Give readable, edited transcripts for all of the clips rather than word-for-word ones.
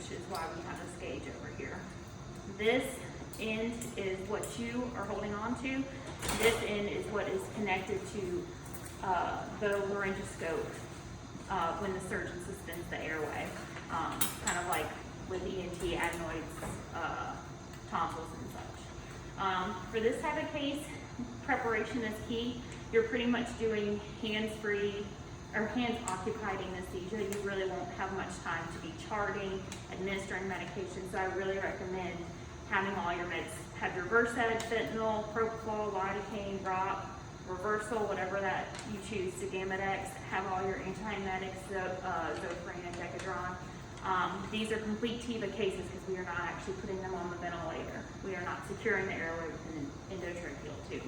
which is why we have this gauge over here. This end is what you are holding on to. This end is what is connected to the laryngoscope when the surgeon suspends the airway, kind of like with ENT, adenoids, tonsils and such. For this type of case, preparation is key. You're pretty much doing hands-free or hands-occupied anesthesia. You really won't have much time to be charting, administering medication, so I really recommend having all your meds, have your Versed, fentanyl, propofol, lidocaine, drop, reversal, whatever that you choose, to Gamadex, have all your antiemetics, Zofran and Decadron. These are complete TIVA cases because we are not actually putting them on the ventilator. We are not securing the airway with an endotracheal tube.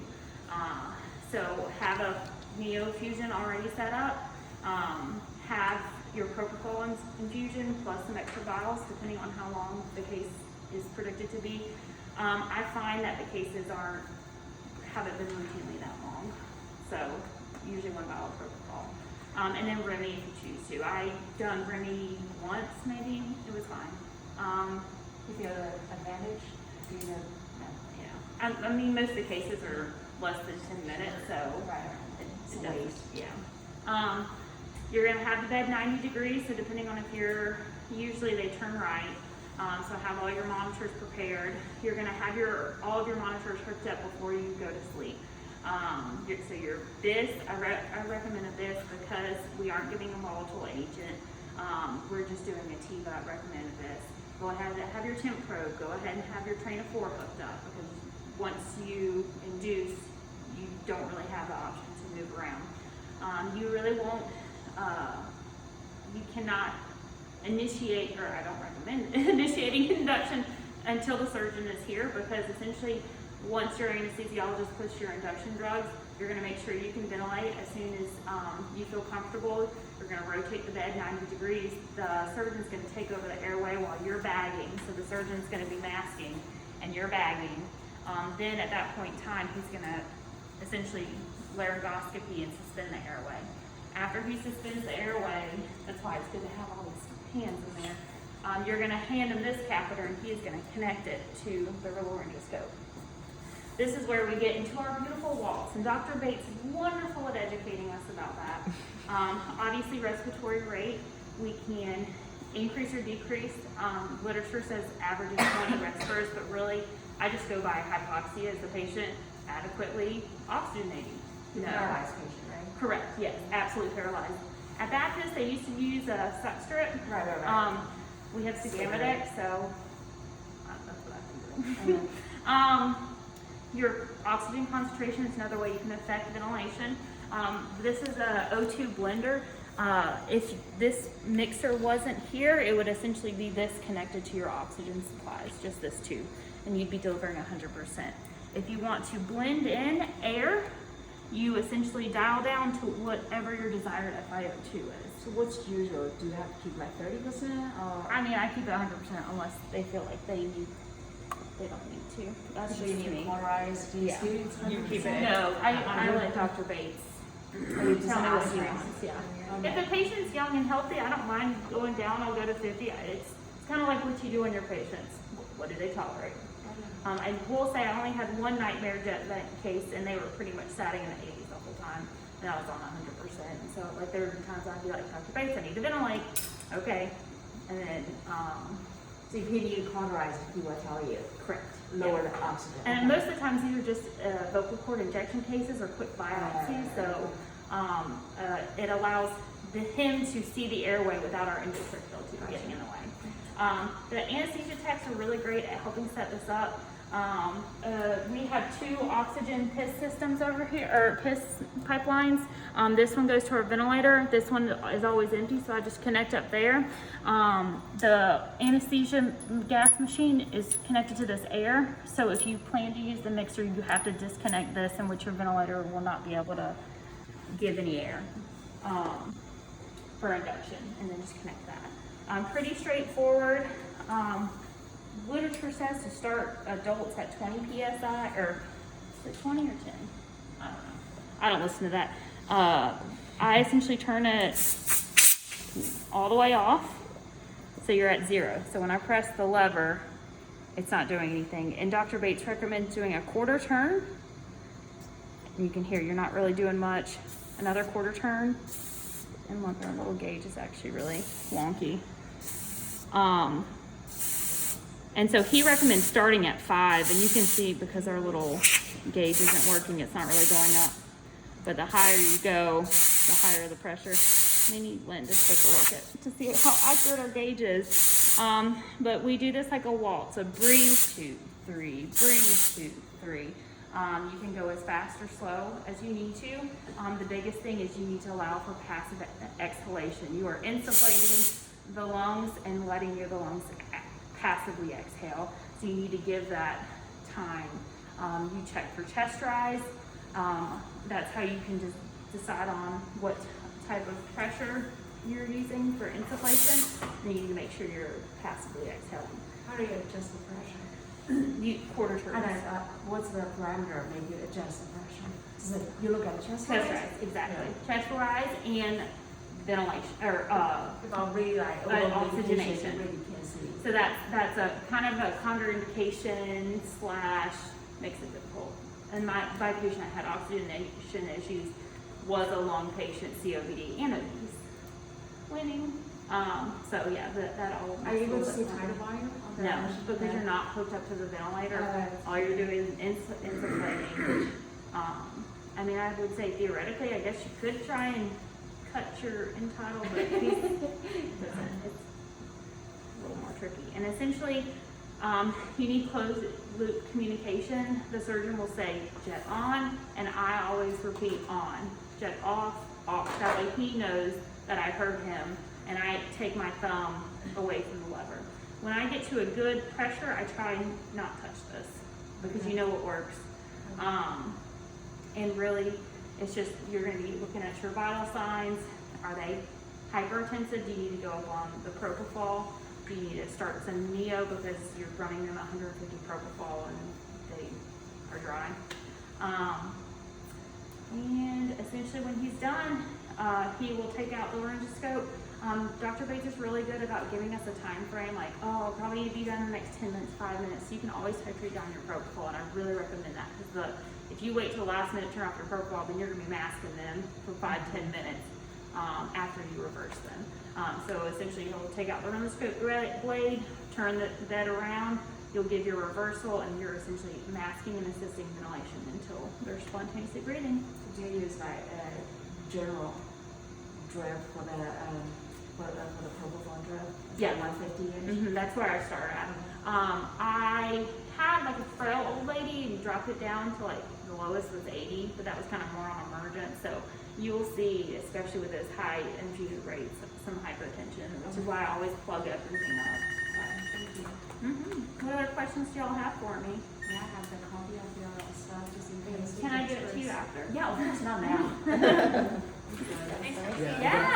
So have a neofusion already set up, have your propofol infusion plus some extra vials depending on how long the case is predicted to be. I find that the cases haven't been routinely that long, so usually one vial of propofol. And then Remy if you choose to. I done Remy once maybe, it was fine. If you have an advantage, do you know? No. Yeah, I mean most of the cases are less than 10 minutes, so Right. it's a waste. Yeah. You're gonna have the bed 90 degrees, so depending on if usually they turn right. So have all your monitors prepared. You're gonna have all of your monitors hooked up before you go to sleep. I recommend a BIS because we aren't giving a volatile agent. We're just doing a TIVA. I recommend a BIS. Go ahead and have your temp probe. Go ahead and have your train of 4 hooked up because once you induce, you don't really have the option to move around. You really won't, you cannot initiate, or I don't recommend initiating induction until the surgeon is here because essentially once your anesthesiologist puts your induction drugs, you're going to make sure you can ventilate as soon as you feel comfortable. You're going to rotate the bed 90 degrees. The surgeon's going to take over the airway while you're bagging. So the surgeon's going to be masking and you're bagging. Then at that point in time, he's going to essentially laryngoscopy and suspend the airway. After he suspends the airway, that's why it's good to have all these hands in there. You're going to hand him this catheter and he is going to connect it to the laryngoscope. This is where we get into our beautiful waltz, and Dr. Bates is wonderful at educating us about that. Obviously, respiratory rate, we can increase or decrease. Literature says average is 20 respirators, but really, I just go by hypoxia. Is the patient adequately oxygenating? No. Paralyzed patient, right? Correct, yes, absolutely paralyzed. At Baptist, they used to use a suck strip. Right. We have Sugamadex, so that's what I've been doing. Your oxygen concentration is another way you can affect ventilation. This is a O2 blender. If this mixer wasn't here, it would essentially be this connected to your oxygen supplies, just this tube, and you'd be delivering 100%. If you want to blend in air, you essentially dial down to whatever your desired FiO2 is. So what's usual? Do you have to keep like 30%? Or? I mean, I keep it 100% unless they feel like they don't need to. That's So just you need me. it polarized? Do you Yeah. still use You keep it. No, I let Dr. Bates you just tell me what he ask wants. Yeah. Okay. If the patient's young and healthy, I don't mind going down. I'll go to 50. It's kind of like what you do in your patients. What do they tolerate? I will say I only had one nightmare jet vent case, and they were pretty much sitting in the 80s the whole time, and I was on 100%. And so, like, there were times I'd be like, Dr. Bates, I need to ventilate. Okay, and then So if you need cauterized, he will tell you. correct. Lower Yeah. the oxygen. And most of the times these are just vocal cord injection cases or quick biopsies, so it allows him to see the airway without our endotracheal tube getting in the way. The anesthesia techs are really great at helping set this up. We have 2 oxygen PIS systems over here, or PIS pipelines. This one goes to our ventilator. This one is always empty, so I just connect up there. The anesthesia gas machine is connected to this air, so if you plan to use the mixer, you have to disconnect this, in which your ventilator will not be able to give any air for induction, and then just connect that. Pretty straightforward. Literature says to start adults at 20 psi, or is it 20 or 10? I don't know. I don't listen to that. I essentially turn it all the way off. So you're at 0. So when I press the lever, it's not doing anything. And Dr. Bates recommends doing a quarter turn. And you can hear you're not really doing much. Another quarter turn. And look, our little gauge is actually really wonky. And so he recommends starting at 5, and you can see because our little gauge isn't working, it's not really going up. But the higher you go, the higher the pressure. Maybe Lynn just take a look at to see how accurate our gauge is. But we do this like a waltz. So breathe 2, 3, breathe 2, 3. You can go as fast or slow as you need to. The biggest thing is you need to allow for passive exhalation. You are insufflating the lungs and letting the lungs passively exhale. So you need to give that time. You check for chest rise. That's how you can just decide on what type of pressure you're using for insufflation. And you need to make sure you're passively exhaling. How do you adjust the pressure? You quarter turns. And what's the parameter maybe you adjust the pressure? Is it, you look at chest Chest rise, exactly. Yeah. Chest rise and ventilation, or If I'm really like oxygenation. You really can't see. so that's a kind of a contraindication / makes it difficult. And my patient I had oxygenation issues was a lung patient, COPD, and obese. Winning. So yeah, that all. Are you able to makes a see little bit tidal volume? on the No, machine? because you're not hooked up to the ventilator. Oh. All you're doing is insufflating. I mean, I would say theoretically, I guess you could try and cut your entitle, but it's a little more tricky. And essentially, you need closed loop communication. The surgeon will say jet on, and I always repeat on, jet off, off. That way he knows that I heard him, and I take my thumb away from the lever. When I get to a good pressure, I try not touch this because you know it works. And really, it's just, you're going to be looking at your vital signs. Are they hypertensive? Do you need to go up on the propofol? Do you need to start some neo because you're running them 150 propofol and they are dry? And essentially when he's done, he will take out the laryngoscope. Dr. Bates is really good about giving us a time frame, like, oh, I'll probably need to be done in the next 10 minutes, 5 minutes. So you can always titrate down your propofol, and I really recommend that because if you wait till the last minute to turn off your propofol, then you're going to be masking them for 5-10 minutes after you reverse them. So essentially, you'll take out the laryngoscope blade, turn that around, you'll give your reversal, and you're essentially masking and assisting ventilation until they're spontaneously breathing. Do you use like a general drip for the propofol drip? Yeah. 150-ish? That's where I start at. I had like a frail old lady and dropped it down to like the lowest was 80, but that was kind of more on emergent. So you will see, especially with those high infusion rates, some hypotension, which is why I always plug everything up. Thank you. What other questions do y'all have for me? May I have the copy of your stuff just in case? Can I give it to you after? Yeah, of course, not now. Yeah.